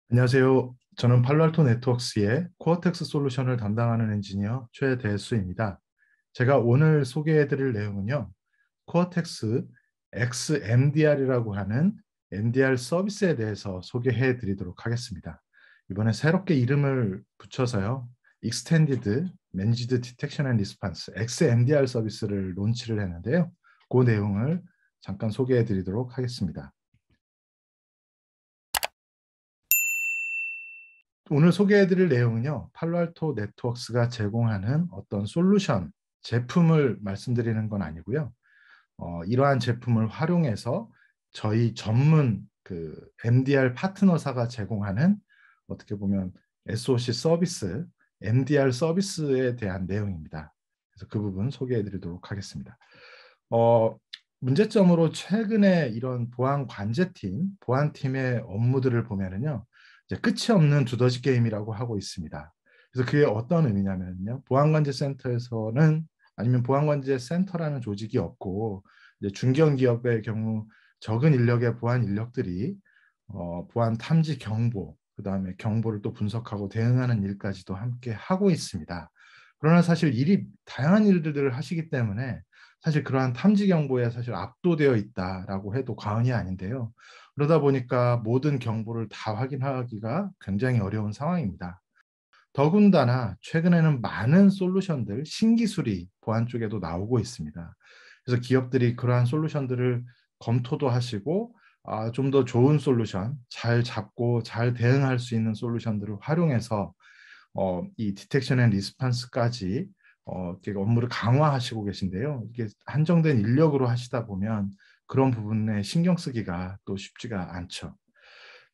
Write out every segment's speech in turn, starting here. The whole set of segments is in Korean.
안녕하세요. 저는 팔로알토 네트워크스의 코어텍스 솔루션을 담당하는 엔지니어 최대수입니다. 제가 오늘 소개해드릴 내용은요, 코어텍스 XMDR이라고 하는 MDR 서비스에 대해서 소개해드리도록 하겠습니다. 이번에 새롭게 이름을 붙여서요, Extended Managed Detection and Response XMDR 서비스를 론치를 했는데요. 그 내용을 잠깐 소개해드리도록 하겠습니다. 오늘 소개해드릴 내용은요, 팔로알토 네트워크스가 제공하는 어떤 솔루션, 제품을 말씀드리는 건 아니고요. 이러한 제품을 활용해서 저희 전문 MDR 파트너사가 제공하는 어떻게 보면 SOC 서비스, MDR 서비스에 대한 내용입니다. 그래서 그 부분 소개해드리도록 하겠습니다. 어, 문제점으로 최근에 이런 보안 관제팀, 보안팀의 업무들을 보면은요, 이제 끝이 없는 두더지 게임이라고 하고 있습니다. 그래서 그게 어떤 의미냐면요, 보안관제센터에서는 아니면 보안관제센터라는 조직이 없고 이제 중견기업의 경우 적은 인력의 보안 인력들이 보안 탐지 경보, 그다음에 경보를 또 분석하고 대응하는 일까지도 함께 하고 있습니다. 그러나 사실 일이 다양한 일들을 하시기 때문에 사실 그러한 탐지 경보에 사실 압도되어 있다라고 해도 과언이 아닌데요. 그러다 보니까 모든 경보를 다 확인하기가 굉장히 어려운 상황입니다. 더군다나 최근에는 많은 솔루션들, 신기술이 보안 쪽에도 나오고 있습니다. 그래서 기업들이 그러한 솔루션들을 검토도 하시고 좀 더 좋은 솔루션, 잘 잡고 잘 대응할 수 있는 솔루션들을 활용해서 이 디텍션 앤 리스판스까지 이렇게 업무를 강화하시고 계신데요. 이게 한정된 인력으로 하시다 보면 그런 부분에 신경 쓰기가 또 쉽지가 않죠.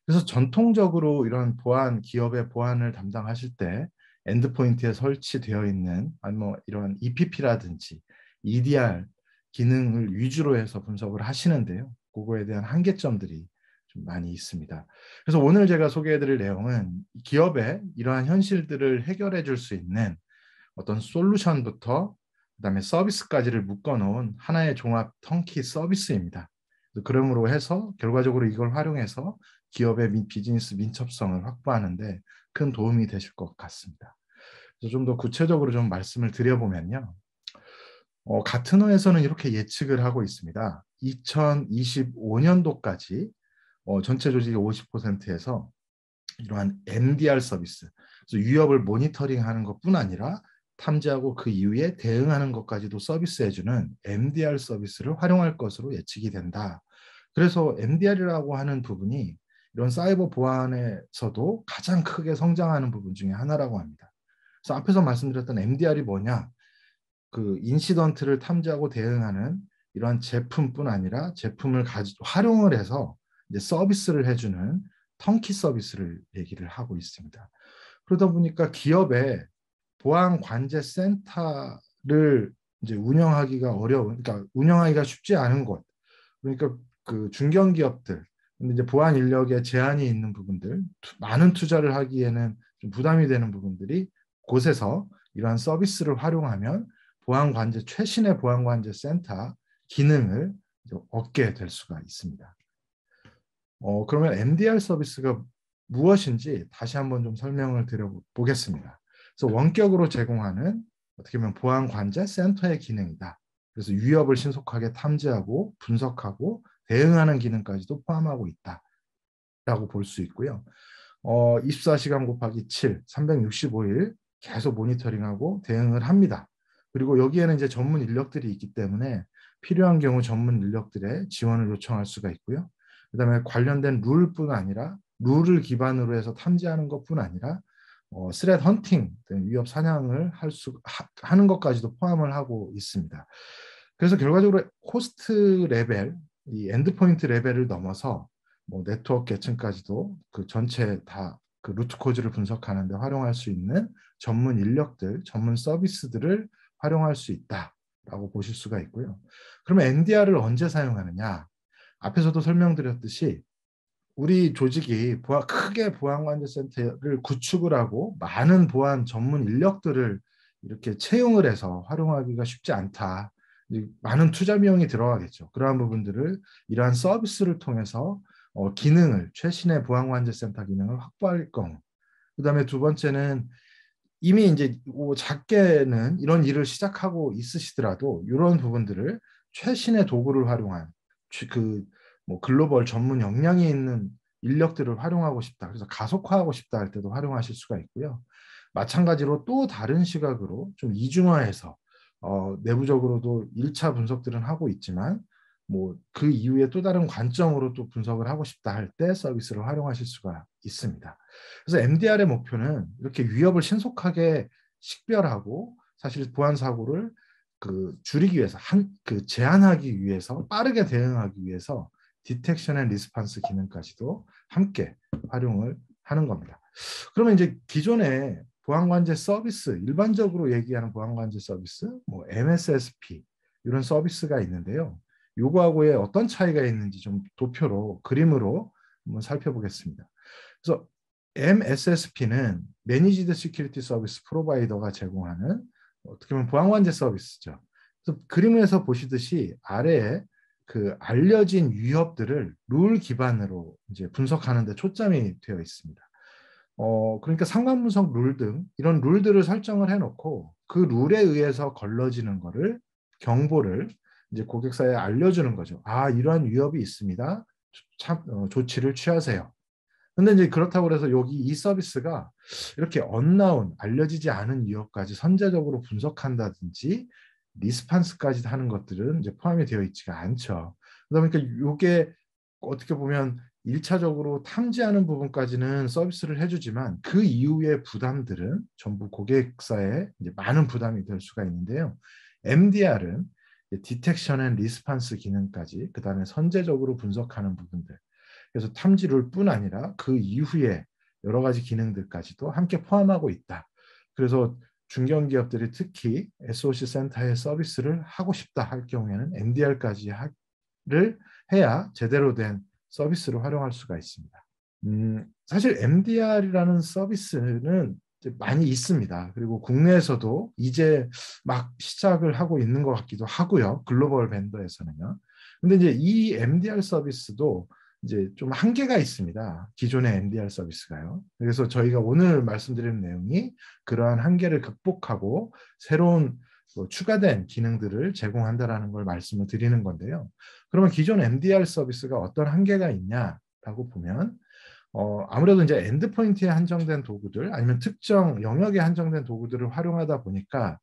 그래서 전통적으로 이런 보안, 기업의 보안을 담당하실 때 엔드포인트에 설치되어 있는 아니면 뭐 이런 EPP라든지 EDR 기능을 위주로 해서 분석을 하시는데요. 그거에 대한 한계점들이 좀 많이 있습니다. 그래서 오늘 제가 소개해드릴 내용은 기업의 이러한 현실들을 해결해 줄 수 있는 어떤 솔루션부터 그다음에 서비스까지를 묶어놓은 하나의 종합 턴키 서비스입니다. 그러므로 해서 결과적으로 이걸 활용해서 기업의 비즈니스 민첩성을 확보하는데 큰 도움이 되실 것 같습니다. 그래서 좀 더 구체적으로 좀 말씀을 드려보면요. 가트너에서는 이렇게 예측을 하고 있습니다. 2025년도까지 전체 조직의 50%에서 이러한 MDR 서비스, 그래서 위협을 모니터링하는 것뿐 아니라 탐지하고 그 이후에 대응하는 것까지도 서비스해주는 MDR 서비스를 활용할 것으로 예측이 된다. 그래서 MDR이라고 하는 부분이 이런 사이버 보안에서도 가장 크게 성장하는 부분 중에 하나라고 합니다. 그래서 앞에서 말씀드렸던 MDR이 뭐냐? 그 인시던트를 탐지하고 대응하는 이러한 제품뿐 아니라 제품을 활용을 해서 이제 서비스를 해주는 턴키 서비스를 얘기를 하고 있습니다. 그러다 보니까 기업의 보안 관제 센터를 이제 운영하기가 어려운, 그러니까 운영하기가 쉽지 않은 곳. 그러니까 그 중견기업들, 근데 이제 보안 인력에 제한이 있는 부분들, 많은 투자를 하기에는 좀 부담이 되는 부분들이 곳에서 이러한 서비스를 활용하면 보안관제 최신의 보안관제 센터 기능을 얻게 될 수가 있습니다. 그러면 MDR 서비스가 무엇인지 다시 한번 좀 설명을 드려보겠습니다. 그래서 원격으로 제공하는 어떻게 보면 보안관제 센터의 기능이다. 그래서 위협을 신속하게 탐지하고 분석하고 대응하는 기능까지도 포함하고 있다라고 볼 수 있고요. 24시간 곱하기 7, 365일 계속 모니터링하고 대응을 합니다. 그리고 여기에는 이제 전문 인력들이 있기 때문에 필요한 경우 전문 인력들의 지원을 요청할 수가 있고요. 그다음에 관련된 룰뿐 아니라 룰을 기반으로 해서 탐지하는 것뿐 아니라 스레드 헌팅 등 위협 사냥을 하는 것까지도 포함을 하고 있습니다. 그래서 결과적으로 호스트 레벨, 이 엔드포인트 레벨을 넘어서 뭐 네트워크 계층까지도 그 전체 다 그 루트 코즈를 분석하는 데 활용할 수 있는 전문 인력들, 전문 서비스들을 활용할 수 있다라고 보실 수가 있고요. 그러면 NDR을 언제 사용하느냐? 앞에서도 설명드렸듯이 우리 조직이 크게 보안관제센터를 구축을 하고 많은 보안 전문 인력들을 이렇게 채용을 해서 활용하기가 쉽지 않다. 많은 투자 비용이 들어가겠죠. 그러한 부분들을 이러한 서비스를 통해서 기능을 최신의 보안관제센터 기능을 확보할 경우, 그다음에 두 번째는 이미 이제 작게는 이런 일을 시작하고 있으시더라도 이런 부분들을 최신의 도구를 활용한 그뭐 글로벌 전문 역량이 있는 인력들을 활용하고 싶다. 그래서 가속화하고 싶다 할 때도 활용하실 수가 있고요. 마찬가지로 또 다른 시각으로 좀 이중화해서 내부적으로도 1차 분석들은 하고 있지만 뭐 그 이후에 또 다른 관점으로 또 분석을 하고 싶다 할 때 서비스를 활용하실 수가 있습니다. 그래서 MDR의 목표는 이렇게 위협을 신속하게 식별하고 사실 보안 사고를 줄이기 위해서 제한하기 위해서 빠르게 대응하기 위해서 디텍션 앤 리스판스 기능까지도 함께 활용을 하는 겁니다. 그러면 이제 기존의 보안관제 서비스, 일반적으로 얘기하는 보안관제 서비스, 뭐 MSSP 이런 서비스가 있는데요. 요거하고의 어떤 차이가 있는지 좀 도표로 그림으로 한번 살펴보겠습니다. 그래서 MSSP는 Managed Security Service Provider가 제공하는 어떻게 보면 보안관제 서비스죠. 그래서 그림에서 보시듯이 아래에 그 알려진 위협들을 룰 기반으로 이제 분석하는 데 초점이 되어 있습니다. 그러니까 상관 분석 룰 등 이런 룰들을 설정을 해놓고 그 룰에 의해서 걸러지는 거를 경보를 이제 고객사에 알려주는 거죠. 아, 이러한 위협이 있습니다. 조치를 취하세요. 근데 이제 그렇다고 해서 여기 이 서비스가 이렇게 언나운 알려지지 않은 위협까지 선제적으로 분석한다든지 리스판스까지 하는 것들은 이제 포함이 되어 있지가 않죠. 그러니까 이게 어떻게 보면 1차적으로 탐지하는 부분까지는 서비스를 해주지만 그 이후의 부담들은 전부 고객사에 이제 많은 부담이 될 수가 있는데요. MDR은 디텍션 앤 리스판스 기능까지 그다음에 선제적으로 분석하는 부분들, 그래서 탐지룰뿐 아니라 그 이후에 여러 가지 기능들까지도 함께 포함하고 있다. 그래서 중견기업들이 특히 SOC 센터의 서비스를 하고 싶다 할 경우에는 MDR까지를 해야 제대로 된 서비스로 활용할 수가 있습니다. 사실 MDR이라는 서비스는 많이 있습니다. 그리고 국내에서도 이제 막 시작을 하고 있는 것 같기도 하고요. 글로벌 벤더에서는요. 근데 이제 이 MDR 서비스도 이제 좀 한계가 있습니다. 기존의 MDR 서비스가요. 그래서 저희가 오늘 말씀드리는 내용이 그러한 한계를 극복하고 새로운 추가된 기능들을 제공한다라는 걸 말씀을 드리는 건데요. 그러면 기존 MDR 서비스가 어떤 한계가 있냐라고 보면 아무래도 이제 엔드포인트에 한정된 도구들 아니면 특정 영역에 한정된 도구들을 활용하다 보니까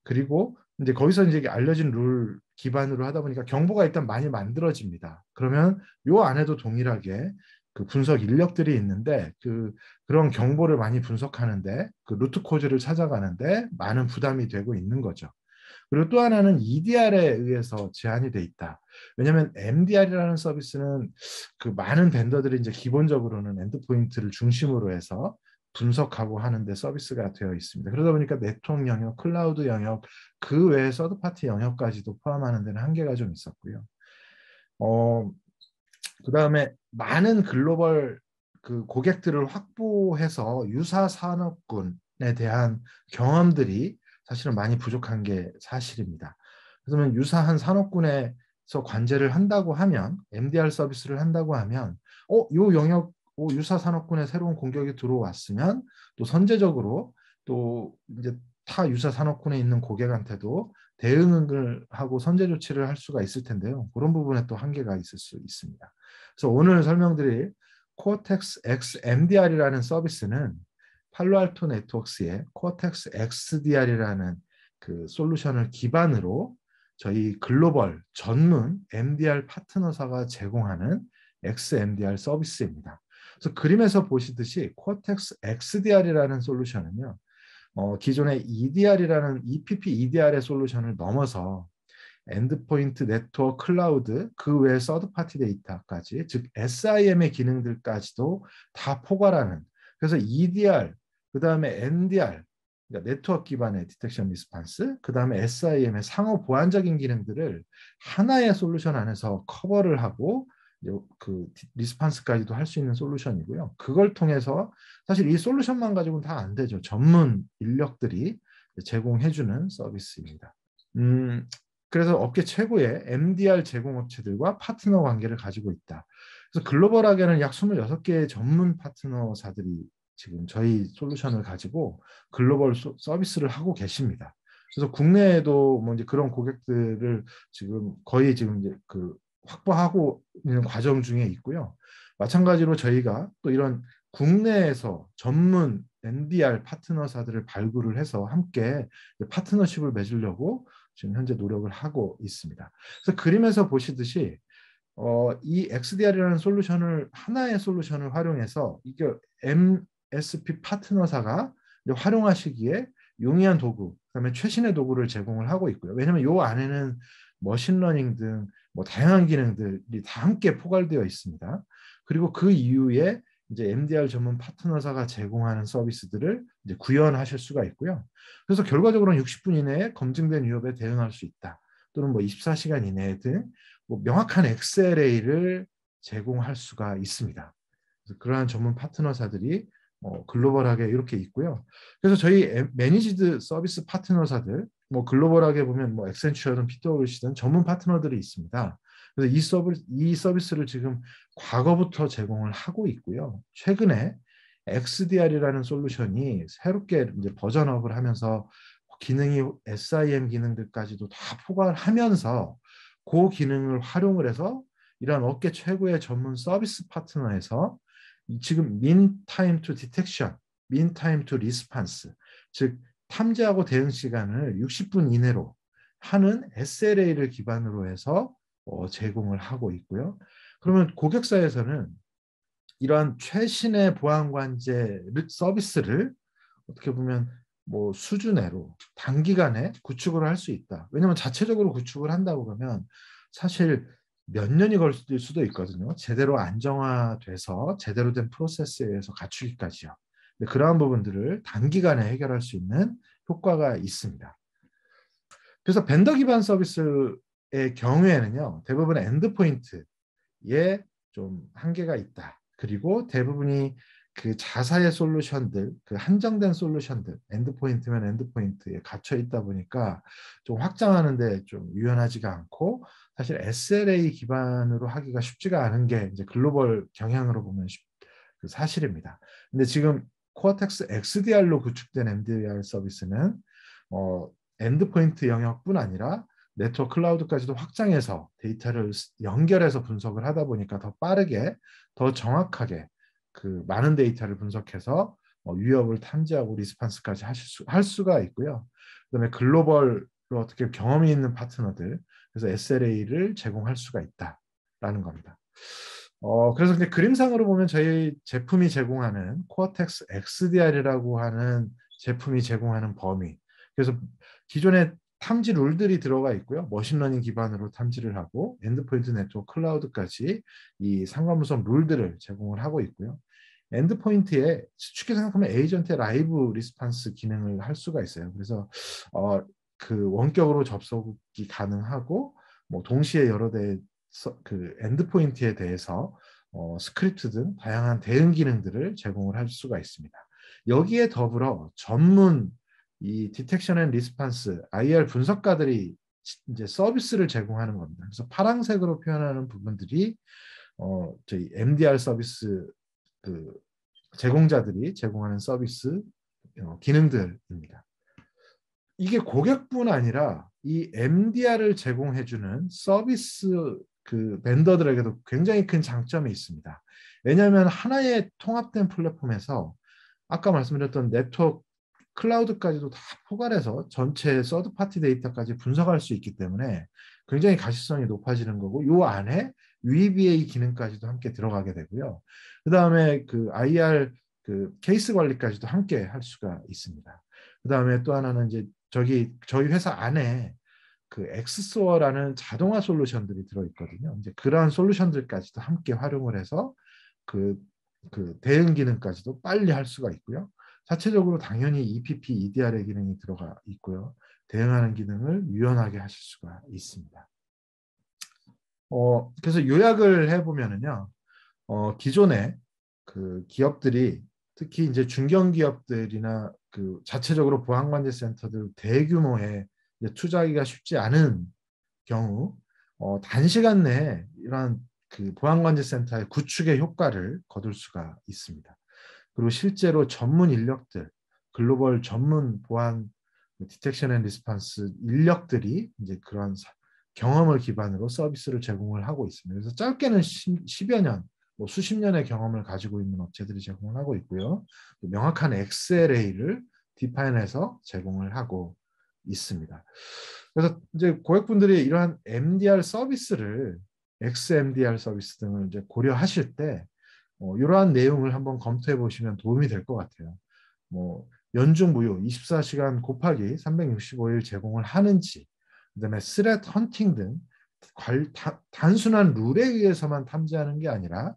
그리고 이제 거기서 이제 알려진 룰 기반으로 하다 보니까 경보가 일단 많이 만들어집니다. 그러면 요 안에도 동일하게 그 분석 인력들이 있는데 그런 경보를 많이 분석하는데 그 루트 코즈를 찾아가는데 많은 부담이 되고 있는 거죠. 그리고 또 하나는 EDR에 의해서 제한이 돼 있다. 왜냐하면 MDR이라는 서비스는 그 많은 벤더들이 이제 기본적으로는 엔드포인트를 중심으로 해서 분석하고 하는데 서비스가 되어 있습니다. 그러다 보니까 네트워크 영역, 클라우드 영역, 그 외에 서드파티 영역까지도 포함하는 데는 한계가 좀 있었고요. 그다음에 많은 글로벌 그 고객들을 확보해서 유사 산업군에 대한 경험들이 사실은 많이 부족한 게 사실입니다. 그러면 유사한 산업군에서 관제를 한다고 하면 MDR 서비스를 한다고 하면 요 영역 유사 산업군에 새로운 공격이 들어왔으면 또 선제적으로 또 이제 타 유사 산업군에 있는 고객한테도 대응을 하고 선제 조치를 할 수가 있을 텐데요. 그런 부분에 또 한계가 있을 수 있습니다. 그래서 오늘 설명드릴 코어텍스 X MDR이라는 서비스는 팔로알토 네트워크스의 코어텍스 XDR이라는 그 솔루션을 기반으로 저희 글로벌 전문 MDR 파트너사가 제공하는 XMDR 서비스입니다. 그래서 그림에서 보시듯이 코어텍스 XDR이라는 솔루션은요. 기존의 EDR이라는 EPP EDR의 솔루션을 넘어서 엔드포인트, 네트워크, 클라우드, 그 외 서드파티 데이터까지, 즉 SIM의 기능들까지도 다 포괄하는, 그래서 EDR, 그 다음에 NDR, 그러니까 네트워크 기반의 디텍션 리스판스, 그 다음에 SIM의 상호 보안적인 기능들을 하나의 솔루션 안에서 커버를 하고 그 리스판스까지도 할 수 있는 솔루션이고요. 그걸 통해서 사실 이 솔루션만 가지고는 다 안 되죠. 전문 인력들이 제공해주는 서비스입니다. 그래서 업계 최고의 MDR 제공업체들과 파트너 관계를 가지고 있다. 그래서 글로벌하게는 약 26개의 전문 파트너사들이 지금 저희 솔루션을 가지고 글로벌 서비스를 하고 계십니다. 그래서 국내에도 뭐 이제 그런 고객들을 지금 거의 지금 이제 그 확보하고 있는 과정 중에 있고요. 마찬가지로 저희가 또 이런 국내에서 전문 NDR 파트너사들을 발굴을 해서 함께 파트너십을 맺으려고 지금 현재 노력을 하고 있습니다. 그래서 그림에서 보시듯이 이 XDR이라는 솔루션을 하나의 솔루션을 활용해서 이게 MSP 파트너사가 활용하시기에 용이한 도구, 그다음에 최신의 도구를 제공을 하고 있고요. 왜냐하면 이 안에는 머신러닝 등 뭐 다양한 기능들이 다 함께 포괄되어 있습니다. 그리고 그 이후에 이제 MDR 전문 파트너사가 제공하는 서비스들을 이제 구현하실 수가 있고요. 그래서 결과적으로는 60분 이내에 검증된 위협에 대응할 수 있다. 또는 뭐 24시간 이내 등 뭐 명확한 XLA를 제공할 수가 있습니다. 그래서 그러한 전문 파트너사들이 글로벌하게 이렇게 있고요. 그래서 저희 매니지드 서비스 파트너사들, 뭐 글로벌하게 보면 뭐 액센처든 PwC든 전문 파트너들이 있습니다. 그래서 이 서비스를 지금 과거부터 제공을 하고 있고요. 최근에 XDR이라는 솔루션이 새롭게 이제 버전업을 하면서 기능이 SIM 기능들까지도 다 포괄하면서 그 기능을 활용을 해서 이러한 업계 최고의 전문 서비스 파트너에서 지금 mean time to detection, mean time to response, 즉 탐지하고 대응 시간을 60분 이내로 하는 SLA를 기반으로 해서 제공을 하고 있고요. 그러면 고객사에서는 이러한 최신의 보안 관제 서비스를 어떻게 보면 뭐 수준내로 단기간에 구축을 할 수 있다. 왜냐하면 자체적으로 구축을 한다고 그러면 사실 몇 년이 걸릴 수도 있거든요. 제대로 안정화돼서 제대로 된 프로세스에 의해서 갖추기까지요. 근데 그러한 부분들을 단기간에 해결할 수 있는 효과가 있습니다. 그래서 벤더 기반 서비스의 경우에는요, 대부분 엔드포인트에 좀 한계가 있다. 그리고 대부분이 그 자사의 솔루션들, 그 한정된 솔루션들, 엔드포인트면 엔드포인트에 갇혀 있다 보니까 좀 확장하는데 좀 유연하지가 않고 사실 SLA 기반으로 하기가 쉽지가 않은 게 이제 글로벌 경향으로 보면 그 사실입니다. 근데 지금 코어텍스 XDR로 구축된 MDR 서비스는 엔드포인트 영역뿐 아니라 네트워크 클라우드까지도 확장해서 데이터를 연결해서 분석을 하다 보니까 더 빠르게, 더 정확하게 그 많은 데이터를 분석해서 위협을 탐지하고 리스판스까지 할 수가 있고요. 그다음에 글로벌로 어떻게 경험이 있는 파트너들, 그래서 SLA를 제공할 수가 있다라는 겁니다. 그래서 근데 그림상으로 보면 저희 제품이 제공하는 코어텍스 XDR이라고 하는 제품이 제공하는 범위, 그래서 기존의 탐지 룰들이 들어가 있고요. 머신러닝 기반으로 탐지를 하고 엔드포인트 네트워크 클라우드까지 이 상관분석 룰들을 제공을 하고 있고요. 엔드포인트에 쉽게 생각하면 에이전트의 라이브 리스판스 기능을 할 수가 있어요. 그래서 그 원격으로 접속이 가능하고 뭐 동시에 여러 대의 그 엔드포인트에 대해서 스크립트 등 다양한 대응 기능들을 제공을 할 수가 있습니다. 여기에 더불어 전문 이 디텍션 앤 리스판스 IR 분석가들이 이제 서비스를 제공하는 겁니다. 그래서 파란색으로 표현하는 부분들이 저희 MDR 서비스 그 제공자들이 제공하는 서비스 기능들입니다. 이게 고객뿐 아니라 이 MDR을 제공해주는 서비스 그 벤더들에게도 굉장히 큰 장점이 있습니다. 왜냐하면 하나의 통합된 플랫폼에서 아까 말씀드렸던 네트워크 클라우드까지도 다 포괄해서 전체 서드 파티 데이터까지 분석할 수 있기 때문에 굉장히 가시성이 높아지는 거고, 이 안에 UEBA 기능까지도 함께 들어가게 되고요. 그 다음에 그 IR 그 케이스 관리까지도 함께 할 수가 있습니다. 그 다음에 또 하나는 이제 저희 회사 안에 그 엑스소어라는 자동화 솔루션들이 들어있거든요. 이제 그러한 솔루션들까지도 함께 활용을 해서 그 대응 기능까지도 빨리 할 수가 있고요. 자체적으로 당연히 EPP, EDR의 기능이 들어가 있고요. 대응하는 기능을 유연하게 하실 수가 있습니다. 그래서 요약을 해보면은요, 기존에 그 기업들이 특히 이제 중견기업들이나 그 자체적으로 보안관제센터들 대규모의 투자하기가 쉽지 않은 경우 단시간 내에 이러한 그 보안관제센터의 구축의 효과를 거둘 수가 있습니다. 그리고 실제로 전문 인력들, 글로벌 전문 보안 디텍션 앤 리스폰스 인력들이 이제 그런 경험을 기반으로 서비스를 제공을 하고 있습니다. 그래서 짧게는 10여 년, 뭐 수십 년의 경험을 가지고 있는 업체들이 제공을 하고 있고요. 명확한 XLA를 디파인해서 제공을 하고 있습니다. 그래서 이제 고객분들이 이러한 MDR 서비스를 XMDR 서비스 등을 이제 고려하실 때 이러한 내용을 한번 검토해 보시면 도움이 될 것 같아요. 뭐 연중 무휴 24시간 곱하기 365일 제공을 하는지, 그다음에 스레트 헌팅 등 단순한 룰에 의해서만 탐지하는 게 아니라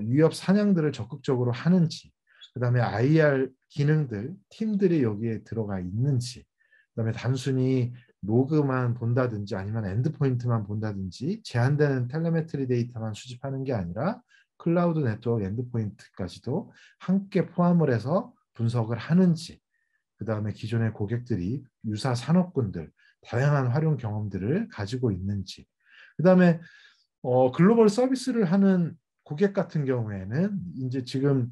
위협 사냥들을 적극적으로 하는지, 그다음에 IR 기능들, 팀들이 여기에 들어가 있는지, 그다음에 단순히 로그만 본다든지 아니면 엔드포인트만 본다든지 제한되는 텔레메트리 데이터만 수집하는 게 아니라 클라우드 네트워크 엔드포인트까지도 함께 포함을 해서 분석을 하는지, 그다음에 기존의 고객들이 유사 산업군들, 다양한 활용 경험들을 가지고 있는지, 그다음에 글로벌 서비스를 하는 고객 같은 경우에는 이제 지금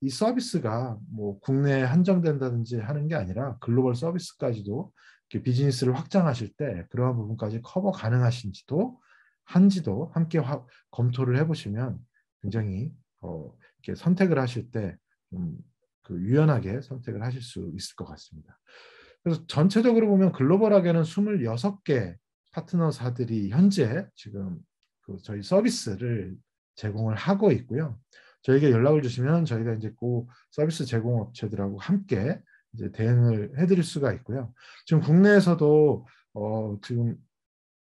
이 서비스가 뭐 국내에 한정된다든지 하는 게 아니라 글로벌 서비스까지도 비즈니스를 확장하실 때 그러한 부분까지 커버 가능하신지도 한지도 함께 검토를 해보시면 굉장히 이렇게 선택을 하실 때 좀 그 유연하게 선택을 하실 수 있을 것 같습니다. 그래서 전체적으로 보면 글로벌하게는 26개 파트너사들이 현재 지금 그 저희 서비스를 제공을 하고 있고요. 저에게 연락을 주시면 저희가 이제 그 서비스 제공 업체들하고 함께 이제 대응을 해드릴 수가 있고요. 지금 국내에서도 지금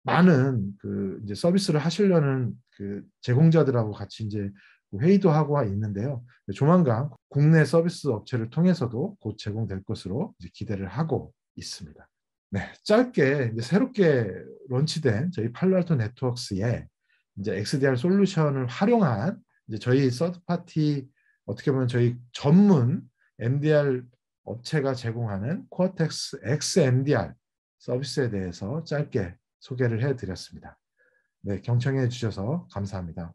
많은 그 이제 서비스를 하시려는 그 제공자들하고 같이 이제 회의도 하고 있는데요. 조만간 국내 서비스 업체를 통해서도 곧 제공될 것으로 이제 기대를 하고 있습니다. 네, 짧게 이제 새롭게 런치된 저희 팔로알토 네트워크스의 이제 XDR 솔루션을 활용한 이제 저희 서드 파티 어떻게 보면 저희 전문 MDR 업체가 제공하는 코어텍스 XMDR 서비스에 대해서 짧게 소개를 해드렸습니다. 네, 경청해 주셔서 감사합니다.